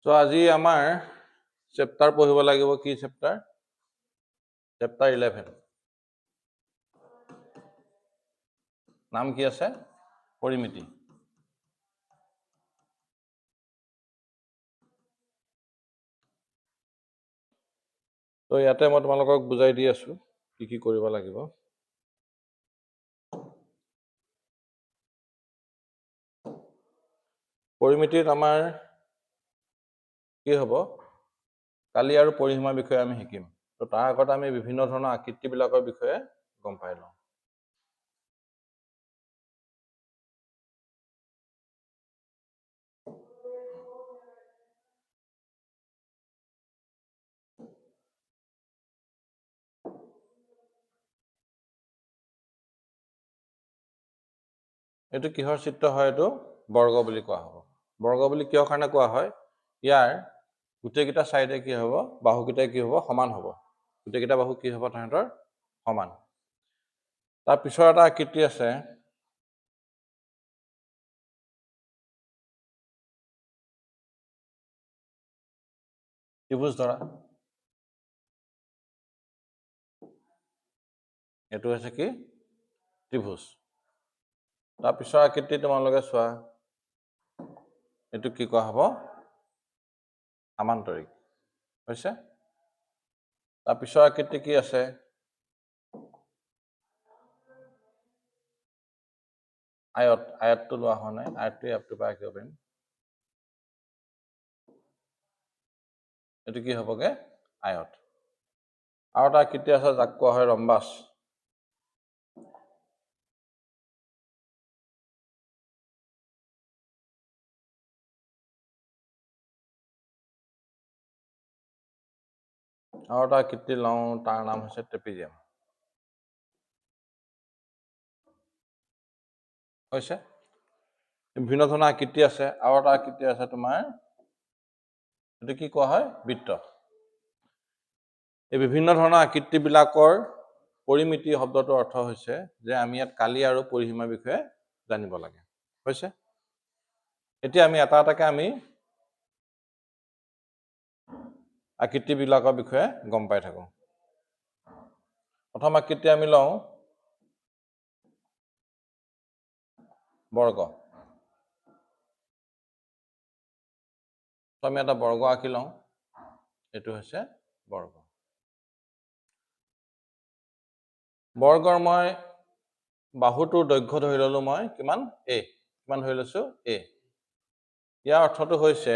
তো আজি আমাৰ চেপ্টাৰ পঢ়িব লাগিব কি চেপ্টাৰ? চেপ্টাৰ 11 নাম কি আছে? পৰিমিতি। তো ইয়াতে মই তোমালোকক বুজাই দি আছো কি কি কৰিব লাগিব। পৰিমিতিত আমাৰ কি হ'ব? কালি আৰু পৰিসীমাৰ বিষয়ে আমি শিকিম। তো তাৰ আগতে আমি বিভিন্ন ধৰণৰ আকৃতিবিলাকৰ বিষয়ে গম পাই লওঁ। এইটো কিহৰ চিত্ৰ হয়? এইটো বৰ্গ বুলি কোৱা হ'ব। বৰ্গ বুলি কিহৰ কাৰণে কোৱা হয়? ইয়াৰ গোটেইকেইটা চাইডে কি হ'ব? বাহুকেইটাই কি হ'ব? সমান হ'ব। গোটেইকেইটা বাহু কি হ'ব? তাহাঁতৰ সমান। তাৰ পিছৰ এটা আকৃতি আছে ত্ৰিভুজ ধৰা। এইটো হৈছে কি? ত্ৰিভুজ। তাৰ পিছৰ আকৃতি তোমালোকে চোৱা, এইটো কি কোৱা হ'ব? সামান্তৰিক। হৈছে? তাৰ পিছৰ আকৃতি কি আছে? আয়ত। আয়তটো লোৱা হোৱা নাই, আয়তটো ইয়াৰ পৰা আঁকিব পাৰিম। এইটো কি হ'বগে? আয়ত। আৰু এটা আকৃতি আছে যাক কোৱা হয় ৰম্বাস। আৰু এটা আকৃতি লওঁ, তাৰ নাম হৈছে ট্ৰেপিজিয়াম। হৈছে? বিভিন্ন ধৰণৰ আকৃতি আছে। আৰু এটা আকৃতি আছে তোমাৰ, এইটো কি কোৱা হয়? বৃত্ত। এই বিভিন্ন ধৰণৰ আকৃতিবিলাকৰ পৰিমিতি শব্দটোৰ অৰ্থ হৈছে যে আমি ইয়াত কালি আৰু পৰিসীমাৰ বিষয়ে জানিব লাগে। হৈছে? এতিয়া আমি এটা এটাকে আমি আকৃতিবিলাকৰ বিষয়ে গম পাই থাকো। প্ৰথম আকৃতি আমি লওঁ বৰ্গ। আমি এটা বৰ্গ আঁকি লওঁ। এইটো হৈছে বৰ্গ। বৰ্গৰ মই বাহুটোৰ দৈৰ্ঘ্য ধৰি ললো মই কিমান? A। কিমান ধৰি লৈছো? A। ইয়াৰ অৰ্থটো হৈছে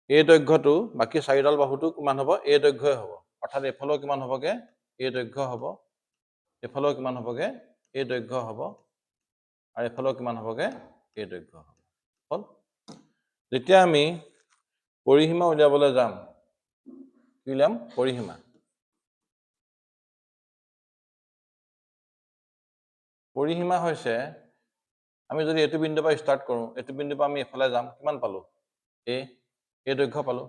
এই দৈৰ্ঘ্যটো বাকী চাৰিডাল বাহুটো কিমান হ'ব? A দৈৰ্ঘ্যই হ'ব। অৰ্থাৎ এইফালেও কিমান হ'বগে? A দৈৰ্ঘ্য হ'ব। এইফালেও কিমান হ'বগে? A দৈৰ্ঘ্য হ'ব। আৰু এইফালেও কিমান হ'বগে? A দৈৰ্ঘ্য হ'ব। হ'ল? যেতিয়া আমি পৰিসীমা উলিয়াবলৈ যাম, কি উলিয়াম? পৰিসীমা। পৰিসীমা হৈছে আমি যদি এইটো বিন্দুৰ পৰা ষ্টাৰ্ট কৰোঁ, এইটো বিন্দুৰ পৰা আমি এফালে যাম, কিমান পালো? A দৈৰ্ঘ্য পালো।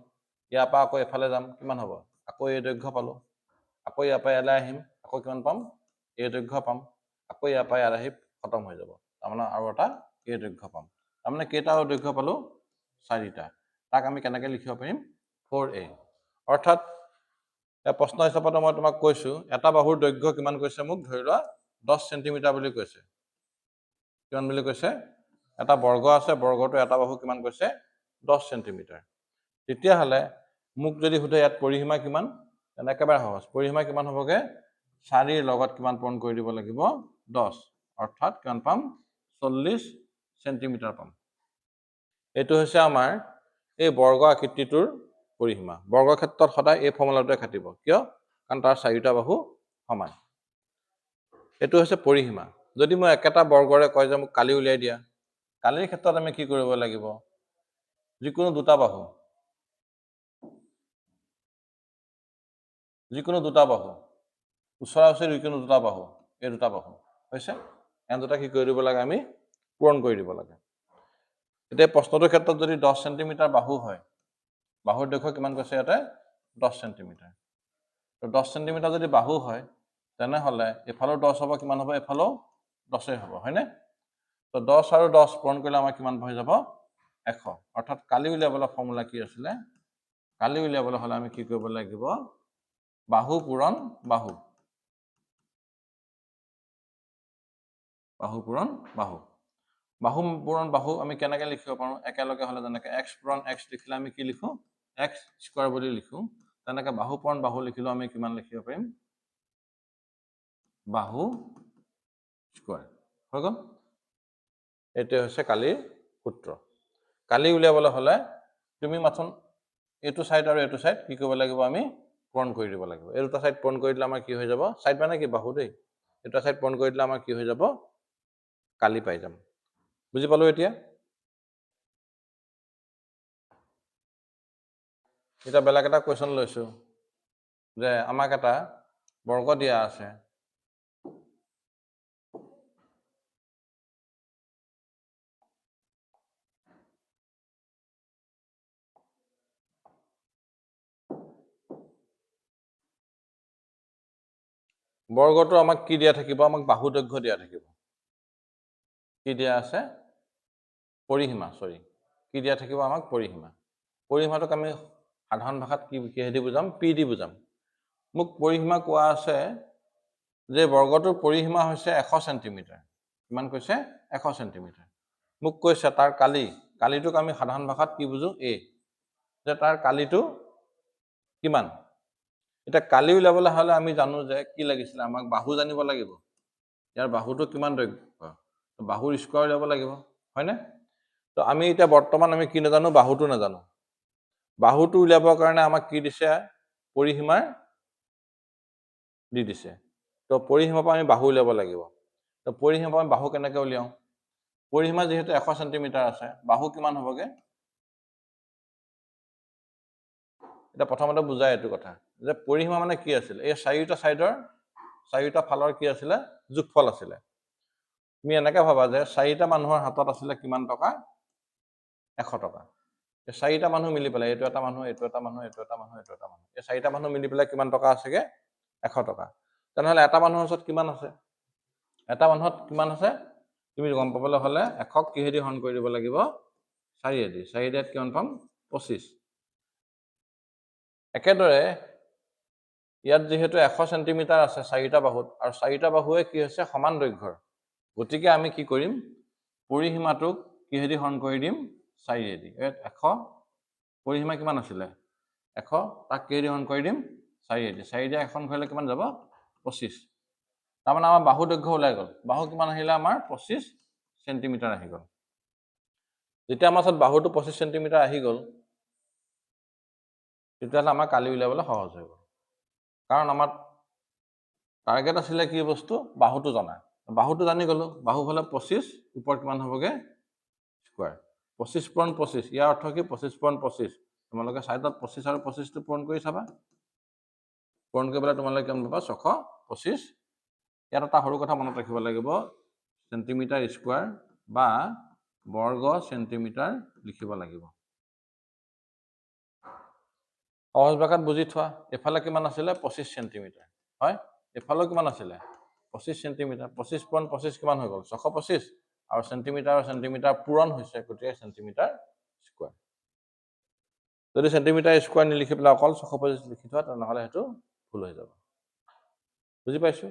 ইয়াৰ পৰা আকৌ এফালে যাম, কিমান হ'ব? আকৌ A দৈৰ্ঘ্য পালো। আকৌ ইয়াৰ পৰা ইয়ালৈ আহিম, আকৌ কিমান পাম? A দৈৰ্ঘ্য পাম। আকৌ ইয়াৰ পৰা ইয়াত আহি খতম হৈ যাব। তাৰমানে আৰু এটা A দৈৰ্ঘ্য পাম। তাৰমানে কেইটা দৈৰ্ঘ্য পালো? 4টা। তাক আমি কেনেকৈ লিখিব পাৰিম? 4A। অৰ্থাৎ প্ৰশ্ন হিচাপত মই তোমাক কৈছো, এটা বাহুৰ দৈৰ্ঘ্য কিমান কৈছে মোক? ধৰি লোৱা 10 চেণ্টিমিটাৰ বুলি কৈছে। কিমান বুলি কৈছে? এটা বৰ্গ আছে, বৰ্গটো এটা বাহু কিমান কৈছে? 10 চেণ্টিমিটাৰ। তেতিয়াহ'লে মোক যদি সোধে ইয়াত পৰিসীমা কিমান? তেনে একেবাৰে সহজ। পৰিসীমা কিমান হ'বগে? 4ৰ লগত কিমান পূৰণ কৰি দিব লাগিব? 10। অৰ্থাৎ কিমান পাম? 40 চেণ্টিমিটাৰ পাম। এইটো হৈছে আমাৰ এই বৰ্গ আকৃতিটোৰ পৰিসীমা। বৰ্গ ক্ষেত্ৰত সদায় এই ফৰ্মুলাটোৱে খাটিব। কিয়? কাৰণ তাৰ 4টা বাহু সমান। এইটো হৈছে পৰিসীমা। যদি মই একেটা বৰ্গৰে কয় যে মোক কালি উলিয়াই দিয়া, কালিৰ ক্ষেত্ৰত আমি কি কৰিব লাগিব? যিকোনো দুটা বাহু, ওচৰা ওচৰি যিকোনো দুটা বাহু, এই দুটা বাহু হৈছে, এন দুটা কি কৰি দিব লাগে? আমি পূৰণ কৰি দিব লাগে। এতিয়া প্ৰশ্নটোৰ ক্ষেত্ৰত যদি 10 চেণ্টিমিটাৰ বাহু হয়, বাহুৰ দৈৰ্ঘ্য কিমান কৈছে ইয়াতে? 10 চেণ্টিমিটাৰ। তো 10 চেণ্টিমিটাৰ যদি বাহু হয়, তেনেহ'লে এফালেও 10 হ'ব, কিমান হ'ব? এফালেও 10 হ'ব, হয়নে? তো 10 আৰু 10 পূৰণ কৰিলে আমাৰ কিমান হৈ যাব? 100 অৰ্থাৎ কালি উলিয়াবলৈ ফৰ্মুলা কি আছিলে কালি উলিয়াবলৈ হ'লে আমি কি কৰিব লাগিব বাহু পূৰণ বাহু বাহু পূৰণ বাহু বাহু পূৰণ বাহু আমি কেনেকৈ লিখিব পাৰোঁ একেলগে হ'লে যেনেকৈ x পূৰণ x লিখিলে আমি কি লিখোঁ x স্কোৱাৰ বুলি লিখোঁ তেনেকৈ বাহু পূৰণ বাহু লিখিলেও আমি কিমান লিখিব পাৰিম বাহু স্কোৱাৰ হৈ গ'ল এইটোৱে হৈছে কালিৰ সূত্ৰ কালি উলিয়াবলৈ হ'লে তুমি মাথোন এইটো সাইড আৰু এইটো সাইড কি কৰিব লাগিব আমি পূৰণ কৰি দিব লাগিব এই দুটা সাইড পূৰণ কৰি দিলে আমাৰ কি হৈ যাব সাইড মানে কি বাহু দেই এটা সাইড পূৰণ কৰি দিলে আমাৰ কি হৈ যাব কালি পাই যাম বুজি পালো এতিয়া এটা বেলেগ এটা কোৱেশ্চন লৈছো যে আমাক এটা বৰ্গ দিয়া আছে বৰ্গটো আমাক কি দিয়া থাকিব আমাক বাহু দৈৰ্ঘ্য দিয়া থাকিব কি দিয়া আছে পৰিসীমা কি দিয়া থাকিব আমাক পৰিসীমা পৰিসীমাটোক আমি সাধাৰণ ভাষাত কি কিহেদি বুজাম পি দি বুজাম মোক পৰিসীমা কোৱা আছে যে বৰ্গটোৰ পৰিসীমা হৈছে 100 সেন্টিমিটাৰ কিমান কৈছে 100 সেন্টিমিটাৰ মোক কৈছে তাৰ কালিটোক আমি সাধাৰণ ভাষাত কি বুজো এ যে তাৰ কালিটো কিমান এটা কালি উলাবলৈ হ'লে আমি জানো যে কি লাগিছিল আমাক বাহু জানিব লাগিব ইয়াৰ বাহুটো কিমান দৈৰ্ঘ্য বাহুৰ স্কয়াৰ উলাব লাগিব হয়নে তো আমি এটা বৰ্তমান আমি কি নাজানো বাহুটো নাজানো বাহুটো উলাবৰ কাৰণে আমাক কি দিছে পৰিসীমা দি দিছে তো পৰিসীমাৰ পৰা আমি বাহু উলাব লাগিব তো পৰিসীমাৰ পৰা বাহু কেনেকৈ উলিয়াও পৰিসীমা যেহেতু 100 সেন্টিমিটাৰ আছে বাহু কিমান হ'বগে এটা প্ৰথমতে বুজাই এইটো কথা যে পৰিসীমা মানে কি আছিল এই চাৰিটা ফালৰ কি আছিল যোগফল আছিল তুমি এনেকৈ ভাবা যে চাৰিটা মানুহৰ হাতত আছিল কিমান টকা 100 টকা এই চাৰিটা মানুহ মিলি পেলাই এইটো এটা মানুহ এইটো এটা মানুহ এইটো এটা মানুহ এইটো এটা মানুহ এই চাৰিটা মানুহ মিলি পেলাই কিমান টকা আছেগে 100 টকা তেনেহলে এটা মানুহৰ ওচৰত কিমান আছে এটা মানুহত কিমান আছে তুমি গম পাবলৈ হ'লে 100 কিহেদি হৰণ কৰি দিব লাগিব 4 4 কিমান পাম 25 একেদৰে ইয়াত যেহেতু 100 সেন্টিমিটাৰ আছে চাৰিটা বাহুত আৰু চাৰিটা বাহুৱে কি হৈছে সমান দৈৰ্ঘ্যৰ গতিকে আমি কি কৰিম পৰিসীমাটোক কিহেদি হৰণ কৰি দিম 4 দি 100 পৰিসীমা কিমান আছিল 100 তাক কিহেদি হৰণ কৰি দিম 4 দি 4 দি এখন কৰিলে কিমান যাব 25 তাৰমানে আমাৰ বাহু দৈৰ্ঘ্য ওলাই গ'ল বাহু কিমান আহিলে আমাৰ 25 সেন্টিমিটাৰ আহি গ'ল যেতিয়া আমাৰ ওচৰত বাহুটো 25 সেন্টিমিটাৰ আহি গ'ল তেতিয়াহ'লে আমাৰ কালি উলিয়াবলৈ সহজ হৈ গ'ল কাৰণ আমাৰ টাৰ্গেট আছিলে কি বস্তু বাহুটো জানা বাহুটো জানি গ'লো বাহু হ'লে 25 ওপৰত কিমান হ'বগে স্কয়াৰ 25 পূৰণ 25 ইয়াৰ অৰ্থ কি 25 পূৰণ 25 তোমালোকে সাইডত 25 আৰু 25 টো পূৰণ কৰি চাবা পূৰণ কৰি পেলাই তোমালোকে কিমান পাবা 625 ইয়াত এটা সৰু কথা মনত ৰাখিব লাগিব সেন্টিমিটাৰ স্কয়াৰ বা বৰ্গ সেন্টিমিটাৰ লিখিব লাগিব সহজ ভাষাত বুজি থোৱা এফালে কিমান আছিল 25 সেন্টিমিটাৰ হয় এফালে কিমান আছিল 25 সেন্টিমিটাৰ 25 পূৰণ 25 কিমান হৈ গ'ল 625 আৰু সেন্টিমিটাৰ পূৰণ হৈছে গতিকে সেন্টিমিটাৰ স্কয়াৰ যদি সেন্টিমিটাৰ স্কয়াৰ নিলিখি পেলাই অকল 625 লিখি থোৱা তেনেহ'লে হেতু ভুল হৈ যাব বুজি পাইছো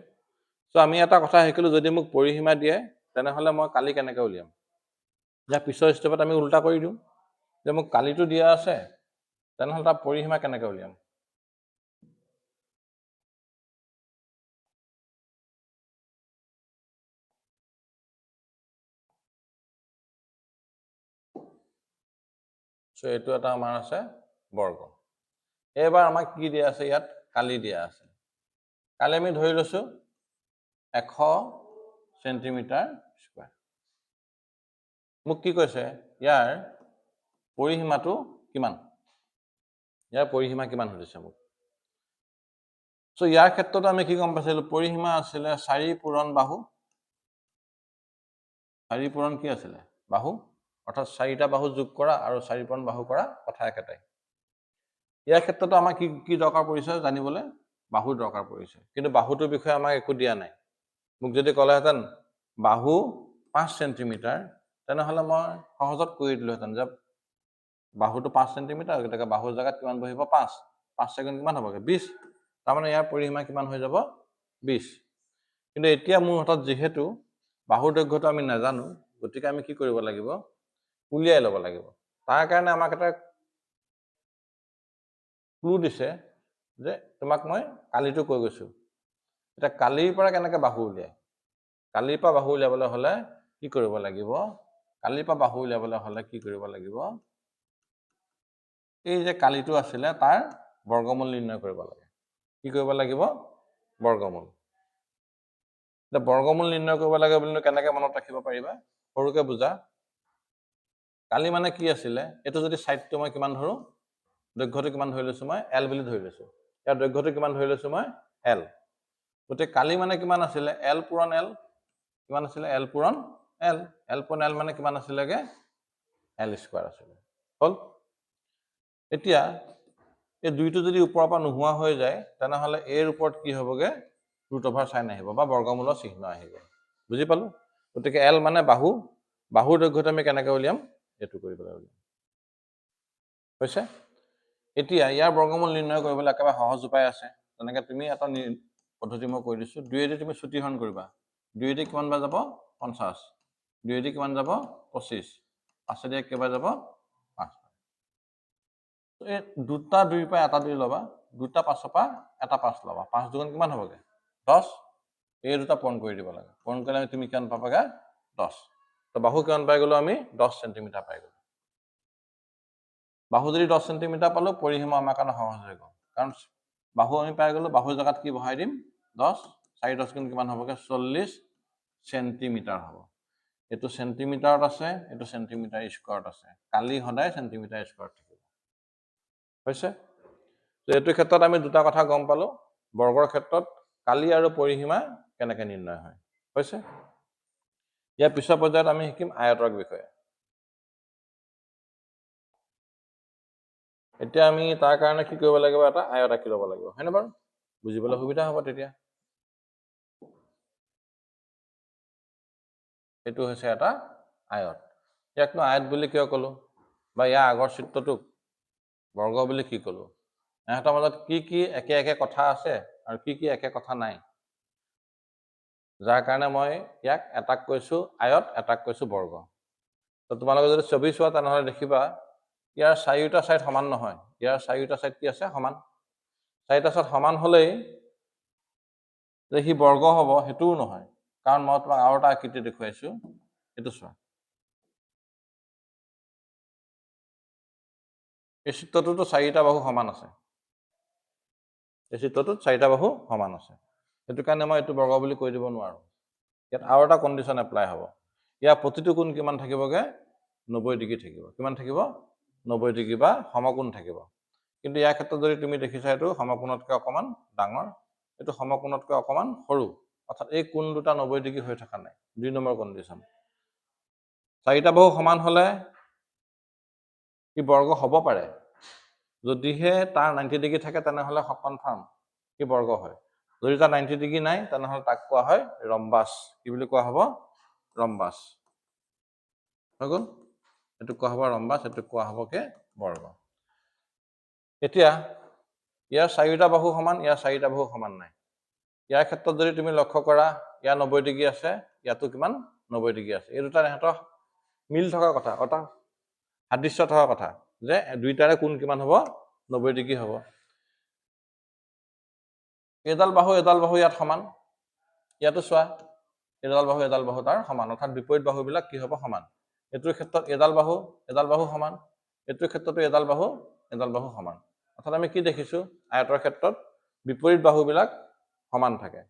সো আমি এটা কথা শিকিলো যদি মোক পৰিসীমা দিয়ে তেনেহ'লে মই কালি কেনেকৈ উলিয়াম যা পিছৰ ষ্টেপত আমি উল্টা কৰি দিওঁ যে মোক কালিটো দিয়া আছে তেনেহ'লে তাৰ পৰিসীমা কেনেকৈ উলিয়াম সো এইটো এটা আমাৰ আছে বৰ্গ এবাৰ আমাক কি দিয়া আছে ইয়াত কালি দিয়া আছে কালি আমি ধৰি লৈছো 100 সেন্টিমিটাৰ স্কয়াৰ মোক কি কৈছে ইয়াৰ পৰিসীমাটো কিমান ইয়াৰ পৰিসীমা কিমান হৈছে মোক সো ইয়াৰ ক্ষেত্ৰত আমি কি গম পাইছিলো পৰিসীমা আছিল 4 পূৰণ বাহু 4 পূৰণ কি আছিল বাহু অৰ্থাৎ 4টা বাহু যোগ কৰা আৰু 4 পূৰণ বাহু কৰা কথা একেটাই ইয়াৰ ক্ষেত্ৰত আমাক কি কি দৰকাৰ পৰিছে জানিবলৈ বাহুৰ দৰকাৰ পৰিছে কিন্তু বাহুটোৰ বিষয়ে আমাক একো দিয়া নাই মোক যদি ক'লেহেঁতেন বাহু 5 সেন্টিমিটাৰ তেনেহ'লে মই সহজত কৰি দিলোহেঁতেন যে বাহুটো 5 চেণ্টিমিটাৰ, গতিকে বাহুৰ জেগাত কিমান বহিব 5, 5 ছেকেণ্ড কিমান হ'বগে 20, তাৰমানে ইয়াৰ পৰিসীমা কিমান হৈ যাব 20। কিন্তু এতিয়া মোৰ হাতত যিহেতু বাহুৰ দৈৰ্ঘ্যটো আমি নাজানো, গতিকে আমি কি কৰিব লাগিব, উলিয়াই ল'ব লাগিব। তাৰ কাৰণে আমাক এটা ক্লু দিছে যে তোমাক মই কালিটো কৈ গৈছো। এতিয়া কালিৰ পৰা কেনেকে বাহু উলিয়াই, কালিৰ পৰা বাহু উলিয়াবলৈ হ'লে কি কৰিব লাগিব, কালিৰ পৰা বাহু উলিয়াবলৈ হ'লে কি কৰিব লাগিব, এই যে কালিটো আছিলে তাৰ বৰ্গমূল নিৰ্ণয় কৰিব লাগে। কি কৰিব লাগিব, বৰ্গমূল। এতিয়া বৰ্গমূল নিৰ্ণয় কৰিব লাগে বুলি কেনেকে মনত ৰাখিব পাৰিবা, সৰুকে বুজা। কালি মানে কি আছিলে, এইটো যদি ছাইডটো মই কিমান ধৰো, দৈৰ্ঘ্যটো কিমান ধৰি লৈছো মই এল বুলি ধৰি লৈছো, ইয়াৰ দৈৰ্ঘ্যটো কিমান ধৰি লৈছো মই এল। গতিকে কালি মানে কিমান আছিলে, এল পূৰণ এল, কিমান আছিলে এল পূৰণ এল, এল পূৰণ এল মানে কিমান আছিলেগে এল স্কোৱাৰ আছিলে, হ'ল। এতিয়া এই দুইটো যদি ওপৰৰ পৰা নোহোৱা হৈ যায়, তেনেহ'লে এৰ ওপৰত কি হ'বগে, ৰুট অভাৰ চাইন আহিব বা বৰ্গমূলৰ চিহ্ন আহিব। বুজি পালো। গতিকে এল মানে বাহু, বাহুৰ দৈৰ্ঘ্যটো আমি কেনেকে উলিয়াম, এইটো কৰিবলৈ উলিয়াম, হৈছে। এতিয়া ইয়াৰ বৰ্গমূল নিৰ্ণয় কৰিবলৈ একেবাৰে সহজ উপায় আছে। তেনেকে তুমি এটা পদ্ধতি মই কৈ দিছো, 2 দি তুমি চুটিহৰণ কৰিবা, 2 দি কিমান বাৰ যাব 50, 2 দি কিমান যাব 25, 5 দি কেইবাৰ যাব 5। এই দুটা 2ৰ পৰা এটা 2 ল'বা, দুটা 5ৰ পৰা এটা 5 ল'বা, 5 দুগুণ কিমান হ'বগে 10, এই দুটা পূৰণ কৰি দিব লাগে, পূৰণ কৰিলে তুমি কিমান পাবাগে 10। তো বাহু কিমান পাই গ'লো আমি 10 চেণ্টিমিটাৰ পাই গ'লো। বাহু যদি 10 চেণ্টিমিটাৰ পালো, পৰিসীমা আমাৰ কাৰণে সহজ হৈ গ'ল, কাৰণ বাহু আমি পাই গ'লো, বাহুৰ জেগাত কি বহাই দিম 10, 4 10 গুণ কিমান হ'বগে 40 চেণ্টিমিটাৰ হ'ব। এইটো চেণ্টিমিটাৰত আছে, এইটো চেণ্টিমিটাৰ স্কোৱাৰত আছে, কালি সদায় চেণ্টিমিটাৰ স্কোৱাৰত থাকিব, হৈছে। তো এইটো ক্ষেত্ৰত আমি দুটা কথা গম পালো, বৰ্গৰ ক্ষেত্ৰত কালি আৰু পৰিসীমা কেনেকে নিৰ্ণয় হয়, হৈছে। ইয়াৰ পিছৰ পৰ্যায়ত আমি শিকিম আয়তৰ বিষয়ে। এতিয়া আমি তাৰ কাৰণে কি কৰিব লাগিব, এটা আয়ত আঁকি ল'ব লাগিব, হয়নে বাৰু, বুজিবলৈ সুবিধা হ'ব তেতিয়া। এইটো হৈছে এটা আয়ত। ইয়াকনো আয়ত বুলি কিয় ক'লো, বা ইয়াৰ আগৰ চিত্ৰটোক বৰ্গ বুলি কি ক'লো, ইহঁতৰ মাজত কি কি একে একে কথা আছে আৰু কি কি একে কথা নাই, যাৰ কাৰণে মই ইয়াক এটাক কৈছো আয়ত, এটাক কৈছো বৰ্গ। তো তোমালোকে যদি ছবি চোৱা তেনেহ'লে দেখিবা ইয়াৰ চাৰিওটা ছাইড সমান নহয়, ইয়াৰ চাৰিওটা ছাইড কি আছে সমান, চাৰিটা ছাইড সমান হ'লেই যে সি বৰ্গ হ'ব সেইটোও নহয়, কাৰণ মই তোমাক আৰু এটা আকৃতি দেখুৱাইছো, এইটো চোৱা। এই চিত্ৰটোতো 4টা বাহু সমান আছে, এই চিত্ৰটোত 4টা বাহু সমান আছে, সেইটো কাৰণে মই এইটো বৰ্গ বুলি কৈ দিব নোৱাৰো। ইয়াত আৰু এটা কণ্ডিশ্যন এপ্লাই হ'ব, ইয়াৰ প্ৰতিটো কোণ কিমান থাকিবগে 90 ডিগ্ৰী থাকিব, কিমান থাকিব 90 ডিগ্ৰী বা সমকোণ থাকিব। কিন্তু ইয়াৰ ক্ষেত্ৰত যদি তুমি দেখিছা, এইটো সমকোণতকৈ অকণমান ডাঙৰ, এইটো সমকোণতকৈ অকণমান সৰু, অৰ্থাৎ এই কোণ দুটা 90 ডিগ্ৰী হৈ থকা নাই, 2 নম্বৰ কণ্ডিশ্যন। 4টা বাহু সমান হ'লে ই বৰ্গ হ'ব পাৰে, যদিহে তাৰ 90 ডিগ্ৰী থাকে তেনেহ'লে কনফাৰ্ম ই বৰ্গ হয়, যদি তাৰ 90 ডিগ্ৰী নাই তেনেহ'লে তাক কোৱা হয় ৰম্বাস। কি বুলি কোৱা হ'ব, ৰম্বাস, হৈ গ'ল। এইটো কোৱা হ'ব ৰম্বাস, এইটো কোৱা হ'ব কি বৰ্গ। এতিয়া ইয়াৰ 4টা বাহু সমান, ইয়াৰ 4টা বাহু সমান নাই। ইয়াৰ ক্ষেত্ৰত যদি তুমি লক্ষ্য কৰা, ইয়াৰ 90 ডিগ্ৰী আছে, ইয়াতো কিমান 90 ডিগ্ৰী আছে, এই দুটা ইহঁতৰ মিল থকা কথা, অৰ্থাৎ সাদৃশ্য থকা কথা, যে দুইটাৰে কোণ কিমান হ'ব 90 ডিগ্ৰী হ'ব। এডাল বাহু ইয়াত সমান, ইয়াতো চোৱা এডাল বাহু তাৰ সমান, অৰ্থাৎ বিপৰীত বাহুবিলাক কি হ'ব সমান। এইটোৰ ক্ষেত্ৰত এডাল বাহু সমান, এইটোৰ ক্ষেত্ৰতো এডাল বাহু সমান, অৰ্থাৎ আমি কি দেখিছো, আয়তৰ ক্ষেত্ৰত বিপৰীত বাহুবিলাক সমান থাকে।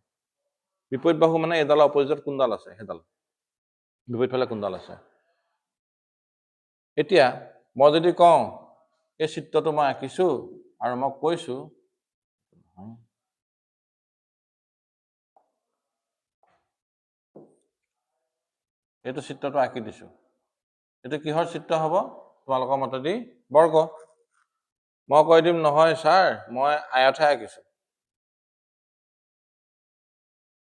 বিপৰীত বাহু মানে এডালৰ অপজিটত কোনডাল আছে, সেইডাল বিপৰীত ফালে কোনডাল আছে। এতিয়া মই যদি কওঁ এই চিত্ৰটো মই আঁকিছো আৰু মই কৈছো এইটো চিত্ৰটো আঁকি দিছো, এইটো কিহৰ চিত্ৰ হ'ব তোমালোকৰ মতেদি, বৰ্গ। মই কৈ দিম নহয় ছাৰ মই আয়তহে আঁকিছো,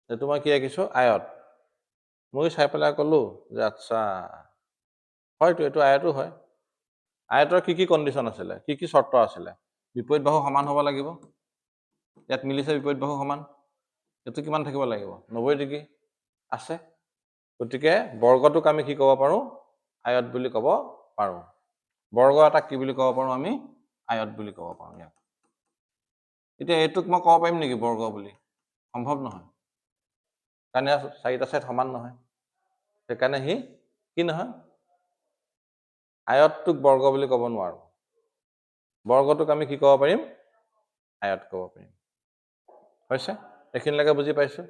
এইটো মই কি আঁকিছো আয়ত। মই চাই পেলাই ক'লো যে আচ্ছা হয়তো এইটো আয়তো হয়, আয়তৰ কি কণ্ডিশ্যন আছিলে, কি চৰ্ত আছিলে? বিপৰীত বাহু সমান হ'ব লাগিব, ইয়াত মিলিছে বিপৰীত বাহু সমান, এইটো কিমান থাকিব লাগিব? 90 ডিগ্ৰী আছে। গতিকে বৰ্গটোক আমি কি ক'ব পাৰোঁ? আয়ত বুলি ক'ব পাৰোঁ। বৰ্গ এটা কি বুলি ক'ব পাৰোঁ আমি? আয়ত বুলি ক'ব পাৰোঁ ইয়াক। এতিয়া এইটোক মই ক'ব পাৰিম নেকি বৰ্গ বুলি? সম্ভৱ নহয়, কাৰণ ইয়াৰ চাৰিটা ছাইড সমান নহয়, সেইকাৰণে সি কি নহয়? আয়তটোক বৰ্গ বুলি ক'ব নোৱাৰোঁ। বৰ্গটোক আমি কি ক'ব পাৰিম? আয়ত ক'ব পাৰিম। হৈছে? এইখিনিলৈকে বুজি পাইছোঁ?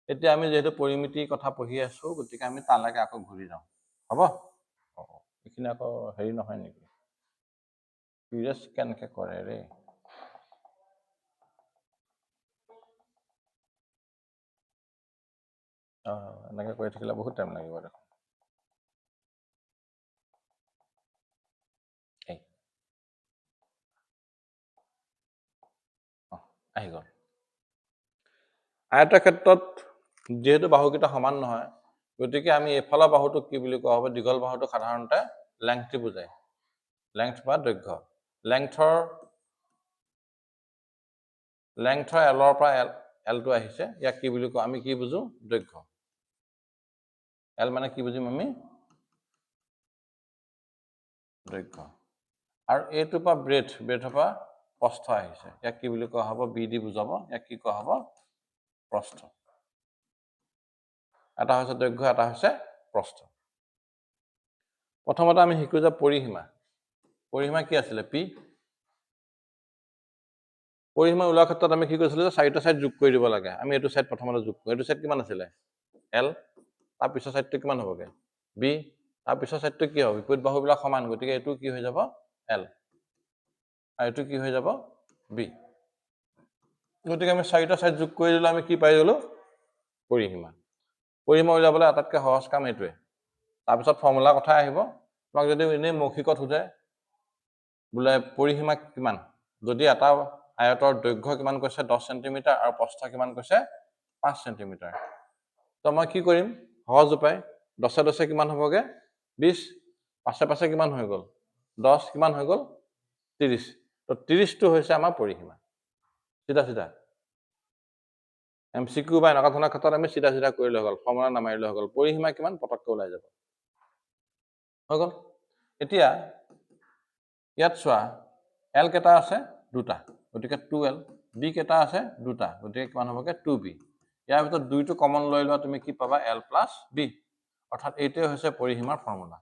এতিয়া আমি যিহেতু পৰিমিতিৰ কথা পঢ়ি আছোঁ, গতিকে আমি তালৈকে আকৌ ঘূৰি যাওঁ। হ'ব? এইখিনি আকৌ হেৰি নহয় নেকি? চিৰিয়াছ কেনেকৈ কৰে ৰে? এনেকৈ কৰি থাকিলে বহুত টাইম লাগিব দেখোন। আহি গ'ল। আয়তৰ ক্ষেত্ৰত যিহেতু বাহুকেইটা সমান নহয়, গতিকে আমি এইফালৰ বাহুটোক কি বুলি কোৱা হ'ব? দীঘল বাহুটোক সাধাৰণতে লেংথটো বুজায়, লেংথ বা দৈৰ্ঘ্য। লেংথৰ এলৰ পৰা এলটো আহিছে, ইয়াক কি বুলি কোৱা? আমি কি বুজো? দৈৰ্ঘ্য। এল মানে কি বুজিম আমি? দৈৰ্ঘ্য। আৰু এইটোৰ পৰা ব্ৰেডৰ পৰা প্ৰস্থ আহিছে, ইয়াক কি বুলি কোৱা হ'ব? বি দি বুজাব, ইয়াক কি কোৱা হ'ব? প্ৰস্থ। এটা হৈছে দৈৰ্ঘ্য, এটা হৈছে প্ৰস্থ। প্ৰথমতে আমি শিকো যে পৰিসীমা। পৰিসীমা কি আছিলে? পি। পৰিসীমা ওলোৱাৰ ক্ষেত্ৰত আমি কি কৈছিলোঁ যে চাৰিটা ছাইড যোগ কৰি দিব লাগে। আমি এইটো ছাইড প্ৰথমতে যোগ কৰোঁ। এইটো ছাইড কিমান আছিলে? এল। তাৰ পিছৰ ছাইডটো কিমান হ'বগে? বি। তাৰ পিছৰ ছাইডটো কি হ'ব? বিপৰীত বাহুবিলাক সমান, গতিকে এইটো কি হৈ যাব? এল। আৰু এইটো কি হৈ যাব? বি। গতিকে আমি চাৰিটা ছাইড যোগ কৰি দিলে আমি কি পাই গ'লো? পৰিসীমা। পৰিসীমা উলিয়াবলৈ আটাইতকৈ সহজ কাম এইটোৱে। তাৰপিছত ফৰ্মুলাৰ কথা আহিব। তোমাক যদি এনেই মৌখিকত সোধে বোলে পৰিসীমা কিমান, যদি এটা আয়তৰ দৈৰ্ঘ্য কিমান কৈছে? 10 চেণ্টিমিটাৰ আৰু প্ৰস্থ কিমান কৈছে? 5 চেণ্টিমিটাৰ। তো মই কি কৰিম? সহজ উপায়, 10 10 কিমান হ'বগে? 20। 5 5 কিমান হৈ গ'ল? 10। কিমান হৈ গ'ল? 30। তো 30টো হৈছে আমাৰ পৰিসীমা। চিধা চিধা MCQ বা এনেকুৱা ধৰণৰ ক্ষেত্ৰত আমি চিধা চিধা কৰিলে হৈ গ'ল, ফৰ্মুলা নামাৰিলে হৈ গ'ল। পৰিসীমা কিমান? পটককৈ ওলাই যাব। হৈ গ'ল। এতিয়া ইয়াত চোৱা, এল কেইটা আছে? দুটা, গতিকে 2L। বি কেইটা আছে? দুটা, গতিকে কিমান হ'বগে? 2B। ইয়াৰ ভিতৰত দুইটো কমন লৈ লোৱা, তুমি কি পাবা? L plus B. অৰ্থাৎ এইটোৱে হৈছে পৰিসীমাৰ ফৰ্মুলা।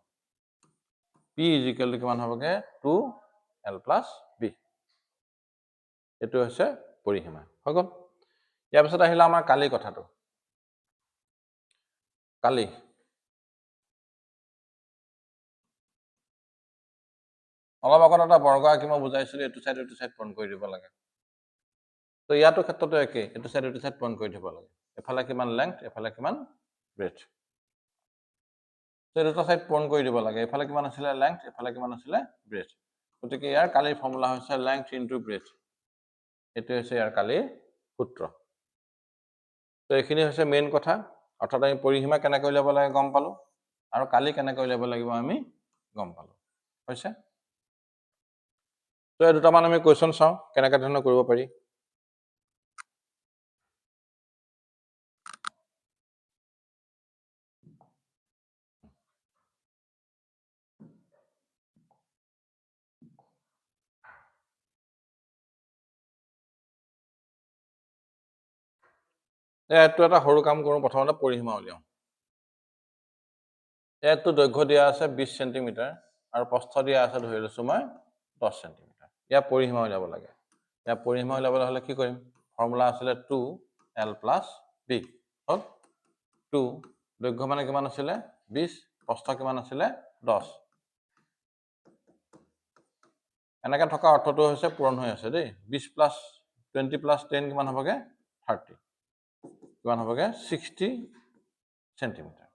P ইজিকেল টু কিমান হ'বগে? 2L plus B. এইটো হৈছে পৰিসীমা। হৈ গ'ল। ইয়াৰ পিছত আহিলে আমাৰ কালি কথাটো। কালি অলপ আগত এটা বৰ্গ আঁকি মই বুজাইছিলো, এইটো চাইড পূৰণ কৰি দিব লাগে। তো ইয়াতো ক্ষেত্ৰতো একেই, এইটো চাইড পূৰণ কৰি দিব লাগে। এফালে কিমান লেংথ, এফালে কিমান ব্ৰেথ। তো এই দুটা চাইড পূৰণ কৰি দিব লাগে। এফালে কিমান আছিলে? লেংথ, এফালে কিমান আছিলে? ব্ৰেথ। গতিকে ইয়াৰ কালিৰ ফৰ্মুলা হৈছে লেংথ ইনটু ব্ৰেথ। এইটো হৈছে ইয়াৰ কালিৰ সূত্ৰ। তো এইখিনি হৈছে মেইন কথা। অৰ্থাৎ আমি পৰিসীমা কেনেকৈ উলিয়াব লাগে গম পালো, আৰু কালি কেনেকৈ উলিয়াব লাগিব আমি গম পালো। হৈছে? তো এই দুটামান আমি কুৱেশ্যন চাওঁ কেনেকৈ ধৰণৰ কৰিব পাৰি। এইটো এটা সৰু কাম কৰোঁ, প্ৰথমতে পৰিসীমা উলিয়াওঁ। ইয়াতটো দৈৰ্ঘ্য দিয়া আছে 20 চেণ্টিমিটাৰ আৰু প্ৰস্থ দিয়া আছে ধৰি লৈছোঁ মই 10 চেণ্টিমিটাৰ। ইয়াৰ পৰিসীমা উলিয়াব লাগে। ইয়াৰ পৰিসীমা উলিয়াবলৈ হ'লে কি কৰিম? ফৰ্মুলা আছিলে 2L প্লাছ বি। হ'ল 2, দৈৰ্ঘ্য মানে কিমান আছিলে? 20, প্ৰস্থ কিমান আছিলে? 10। এনেকৈ থকা অৰ্থটো হৈছে পূৰণ হৈ আছে দেই। 20 প্লাছ 20 প্লাছ 10 কিমান হ'বগে? 30। কিমান হ'বগে? 60 চেণ্টিমিটাৰ।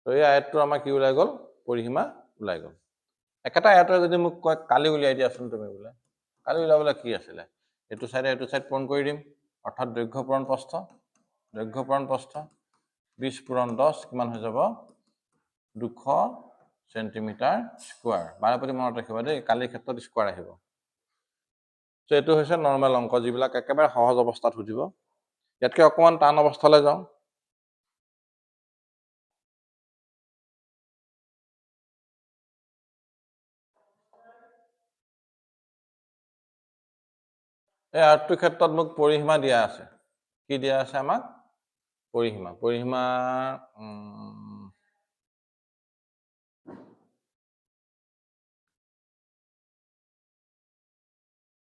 তো এই আয়তটো আমাৰ কি ওলাই গ'ল? পৰিসীমা ওলাই গ'ল। একেটা আয়তৰে যদি মোক কয় কালি উলিয়াই দিয়াচোন তুমি বোলে, কালি উলিয়াবলৈ কি আছিলে? এইটো চাইড পূৰণ কৰি দিম, অৰ্থাৎ দৈৰ্ঘ্য পূৰণ প্ৰস্থ। দৈৰ্ঘ্য পূৰণ প্ৰস্থ 20 পূৰণ 10 কিমান হৈ যাব? 200 সেন্টিমিটাৰ স্কোৱাৰ। বাৰে প্ৰতি মনত ৰাখিবা দেই, কালিৰ ক্ষেত্ৰত স্কোৱাৰ আহিব। চ' এইটো হৈছে নৰ্মেল অংক, যিবিলাক একেবাৰে সহজ অৱস্থাত সুধিব। ইয়াতকৈ অকণমান টান অৱস্থালৈ যাওঁ। এই আৰ্টটোৰ ক্ষেত্ৰত মোক পৰিসীমা দিয়া আছে। কি দিয়া আছে আমাক? পৰিসীমা।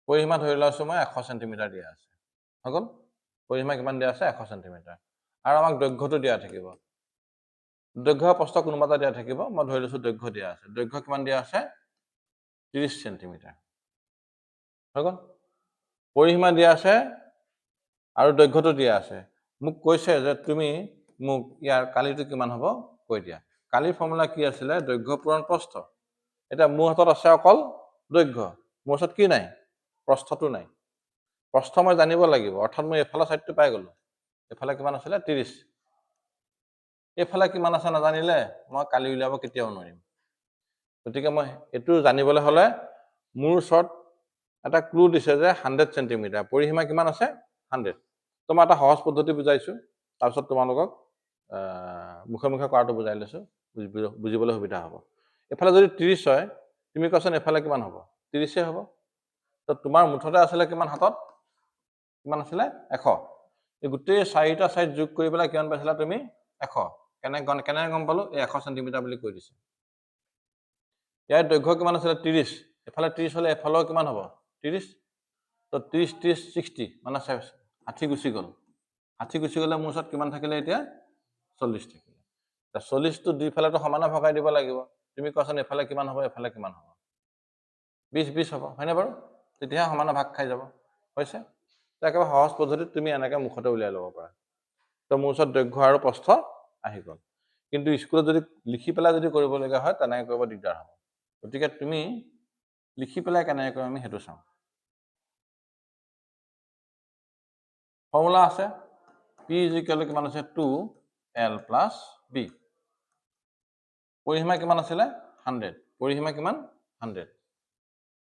পৰিসীমা ধৰি লৈছোঁ মই 100 চেণ্টিমিটাৰ দিয়া আছে। হৈ গ'ল? পৰিসীমা কিমান দিয়া আছে? 100 চেণ্টিমিটাৰ। আৰু আমাক দৈৰ্ঘ্যটো দিয়া থাকিব। দৈৰ্ঘ্য প্ৰস্থ কোনোবা এটা দিয়া থাকিব। মই ধৰি লৈছোঁ দৈৰ্ঘ্য দিয়া আছে। দৈৰ্ঘ্য কিমান দিয়া আছে? 30 চেণ্টিমিটাৰ। হৈ গ'ল? পৰিসীমা দিয়া আছে আৰু দৈৰ্ঘ্যটো দিয়া আছে। মোক কৈছে যে তুমি মোক ইয়াৰ কালিটো কিমান হ'ব কৈ দিয়া। কালিৰ ফৰ্মুলা কি আছিলে? দৈৰ্ঘ্য পূৰণ প্ৰস্থ। এতিয়া মোৰ হাতত আছে অকল দৈৰ্ঘ্য, মোৰ ওচৰত কি নাই? প্ৰস্থটো নাই। প্ৰস্থ মই জানিব লাগিব, অৰ্থাৎ মই এইফালৰ ছাইডটো পাই গ'লোঁ। এইফালে কিমান আছিলে? 30। এইফালে কিমান আছে নাজানিলে মই কালি উলিয়াব কেতিয়াও নোৱাৰিম। গতিকে মই এইটো জানিবলৈ হ'লে মোৰ ওচৰত এটা ক্লু দিছে যে 100 চেণ্টিমিটাৰ। পৰিসীমা কিমান আছে? 100। তো মই এটা সহজ পদ্ধতি বুজাইছোঁ, তাৰপিছত তোমালোকক মুখে মুখে কৰাটো বুজাই লৈছোঁ, বুজিবলৈ সুবিধা হ'ব। এইফালে যদি 30 হয়, তুমি কোৱাচোন এইফালে কিমান হ'ব? 30 হ'ব। তো তোমাৰ মুঠতে আছিলে কিমান হাতত? কিমান আছিলে? 100। এই গোটেই 4টা ছাইড যোগ কৰি পেলাই কিমান পাইছিলা তুমি? 100। কেনেকৈ গম পালোঁ? এই 100 চেণ্টিমিটাৰ বুলি কৈ দিছে। ইয়াৰ দৈৰ্ঘ্য কিমান আছিলে? 30। এফালে 30 হ'লে এফালেও কিমান হ'ব? 30। তো 30, 30, 60 মানে 60 গুচি গ'ল। 60 গুচি গ'লে মোৰ ওচৰত কিমান থাকিলে এতিয়া? 40 থাকিলে। 40টো দুইফালেতো সমানে ভগাই দিব লাগিব। তুমি কোৱাচোন এফালে কিমান হ'ব, এফালে কিমান হ'ব? 20 হ'ব, হয়নে বাৰু? তেতিয়াহে সমানে ভাগ খাই যাব। হৈছে? একেবাৰে সহজ পদ্ধতিত তুমি এনেকৈ মুখতে উলিয়াই ল'ব পাৰা। তো মোৰ ওচৰত দৈৰ্ঘ্য আৰু প্ৰস্থ আহি গ'ল। কিন্তু স্কুলত যদি লিখি পেলাই যদি কৰিবলগীয়া হয়, তেনেকৈ কৰিব দিগদাৰ হ'ব। গতিকে তুমি লিখি পেলাই কেনেকৈ কৰিম আমি সেইটো চাওঁ। ফৰ্মুলা আছে, P কিমান আছে? 2L + B। পৰিসীমা কিমান আছিলে? 100। পৰিসীমা কিমান? 100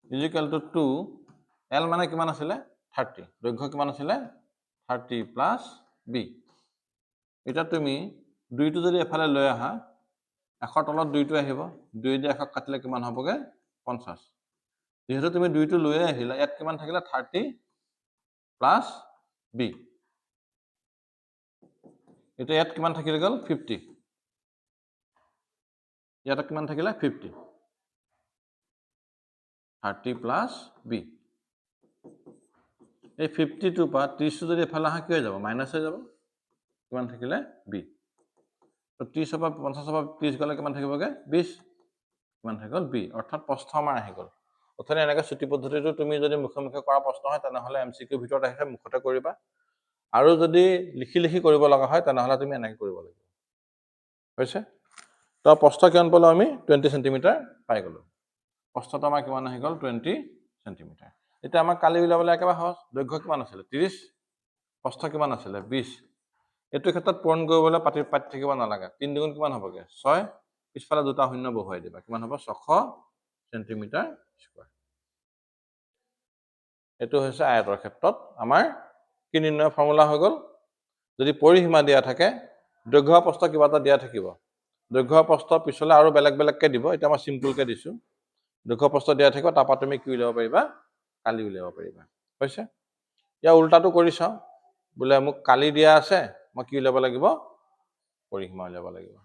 = 2L মানে কিমান আছিলে? 30। দৈৰ্ঘ্য কিমান আছিলে? 30 + B। এতিয়া তুমি 2টো যদি এফালে লৈ আহা, 100 তলত 2টো আহিব। 2 দি 100 কাটিলে কিমান হ'বগৈ? 50। যিহেতু তুমি 2টো লৈয়ে আহিলা, ইয়াত কিমান থাকিলে? 30 + B। এতিয়া ইয়াত কিমান থাকিলে গ'ল? 50। ইয়াত কিমান থাকিলে? 50। 30 + B। এই 50টোৰ পৰা 30টো যদি এফালে আহা কি হৈ যাব? মাইনাছ হৈ যাব। কিমান থাকিলে? B। তো 30ৰ পৰা 50ৰ পৰা 30 গ'লে কিমান থাকিবগৈ? 20। কিমান হৈ গ'ল? B। অৰ্থাৎ প্ৰস্থ আমাৰ আহি গ'ল। অথনি এনেকৈ চুটি পদ্ধতিটো তুমি যদি মুখে মুখে কৰা প্ৰশ্ন হয়, তেনেহ'লে MCQ ভিতৰত আহিলে মুখতে কৰিবা। আৰু যদি লিখি লিখি কৰিব লগা হয়, তেনেহ'লে তুমি এনেকৈ কৰিব লাগিব। হৈছে? তো প্ৰস্থ কিমান পালোঁ আমি? 20 চেণ্টিমিটাৰ পাই গ'লোঁ। প্ৰস্থটো আমাৰ কিমান আহি গ'ল? 20 চেণ্টিমিটাৰ। এতিয়া আমাক কালি উলিয়াবলৈ একেবাৰে সহজ। দৈৰ্ঘ্য কিমান আছিলে? 30। প্ৰস্থ কিমান আছিলে? 20। এইটো ক্ষেত্ৰত পূৰণ কৰিবলৈ পাতি থাকিব নালাগে। 3 দুগুণ কিমান হ'বগৈ? 6। পিছফালে 2টা শূন্য বহুৱাই দিবা। কিমান হ'ব? 600 চেণ্টিমিটাৰ স্কোৱাৰ। এইটো হৈছে আয়তৰ ক্ষেত্ৰত আমাৰ কি নিৰ্ণয় ফৰ্মুলা হৈ গ'ল? যদি পৰিসীমা দিয়া থাকে, দৈৰ্ঘ্য প্ৰস্থ কিবা এটা দিয়া থাকিব। দৈৰ্ঘ্য প্ৰস্থ পিছলৈ আৰু বেলেগ বেলেগকৈ দিব। এতিয়া মই চিম্পুলকৈ দিছোঁ। দৈৰ্ঘ্য প্ৰস্থ দিয়া থাকিব, তাৰপৰা তুমি কি উলিয়াব পাৰিবা? কালি উলিয়াব পাৰিবা। হৈছে? ইয়াৰ উল্টাটো কৰি চাওঁ। বোলে মোক কালি দিয়া আছে, মই কি উলিয়াব লাগিব? পৰিসীমা উলিয়াব লাগিব।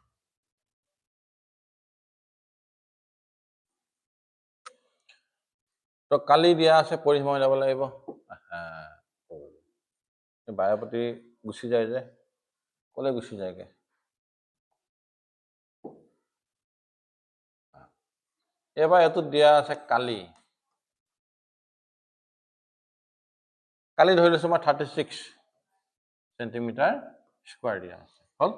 তো কালি দিয়া আছে, পৰিসীমা উলিয়াব লাগিব। বাৰে প্ৰতি গুচি যায় যে, ক'লৈ গুচি যায়গৈ? এইবাৰ এইটোত দিয়া আছে কালি। কালি ধৰি লৈছোঁ মই 36 চেণ্টিমিটাৰ স্কোৱাৰ দিয়া আছে। হ'ল?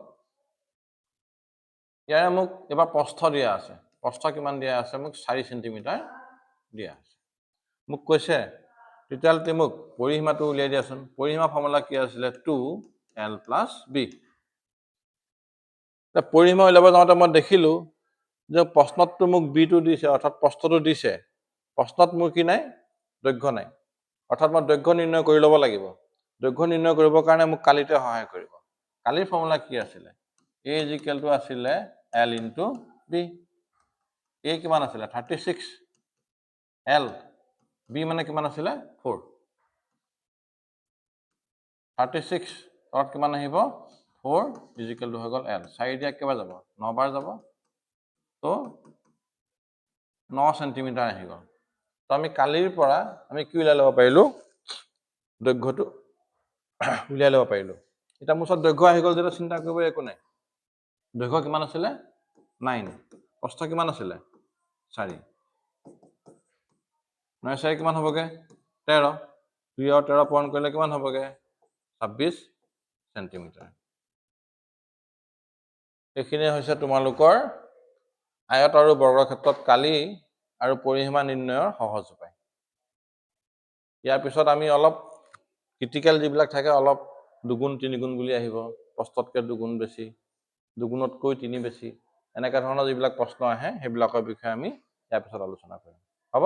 ইয়াৰে মোক এবাৰ প্ৰস্থ দিয়া আছে। প্ৰস্থ কিমান দিয়া আছে? মোক 4 চেণ্টিমিটাৰ দিয়া আছে। মোক কৈছে তেতিয়াহ'লে মোক পৰিসীমাটো উলিয়াই দিয়াচোন। পৰিসীমা ফৰ্মুলা কি আছিলে? 2L + B। পৰিসীমা উলিয়াব যাওঁতে মই দেখিলোঁ যে প্ৰশ্নতটো মোক বিটো দিছে, অৰ্থাৎ প্ৰশ্নটো দিছে, প্ৰশ্নত মোৰ কি নাই, দৈৰ্ঘ্য নাই, অৰ্থাৎ মই দৈৰ্ঘ্য নিৰ্ণয় কৰি ল'ব লাগিব। দৈৰ্ঘ্য নিৰ্ণয় কৰিবৰ কাৰণে মোক কালিটোৱে সহায় কৰিব। কালিৰ ফৰ্মুলা কি আছিলে? A ইজ ইকুৱেল টু আছিলে L ইনটু বি। A কিমান আছিলে? 36, L বি মানে কিমান আছিলে? 4। 36 তলত কিমান আহিব? 4 ইজ ইকুৱেল টু হৈ গ'ল L। 4 দিয়া কেইবাৰ যাব? 9 বাৰ যাব। তো 9 চেণ্টিমিটাৰ আহি গ'ল। তো আমি কালিৰ পৰা আমি কি উলিয়াই ল'ব পাৰিলোঁ? দৈৰ্ঘ্যটো উলিয়াই ল'ব পাৰিলোঁ। এতিয়া মোৰ ওচৰত দৈৰ্ঘ্য আহি গ'ল যেতিয়া চিন্তা কৰিব একো নাই। দৈৰ্ঘ্য কিমান আছিলে? 9। প্ৰস্থ কিমান আছিলে? 4। 9 4 কিমান হ'বগে? 13। 2 আৰু 13 পূৰণ কৰিলে কিমান হ'বগে? 26 চেণ্টিমিটাৰ। এইখিনি হৈছে তোমালোকৰ আয়ত আৰু বৰ্গক্ষেত্ৰত কালি আৰু পৰিসীমা নিৰ্ণয়ৰ সহজ উপায়। ইয়াৰ পিছত আমি অলপ ক্ৰিটিকেল যিবিলাক থাকে অলপ দুগুণ তিনিগুণ বুলি আহিব, প্ৰস্থতকৈ দুগুণ বেছি, দুগুণতকৈ 3 বেছি, এনেকুৱা ধৰণৰ যিবিলাক প্ৰশ্ন আহে সেইবিলাকৰ বিষয়ে আমি ইয়াৰ পিছত আলোচনা কৰিম। হ'ব?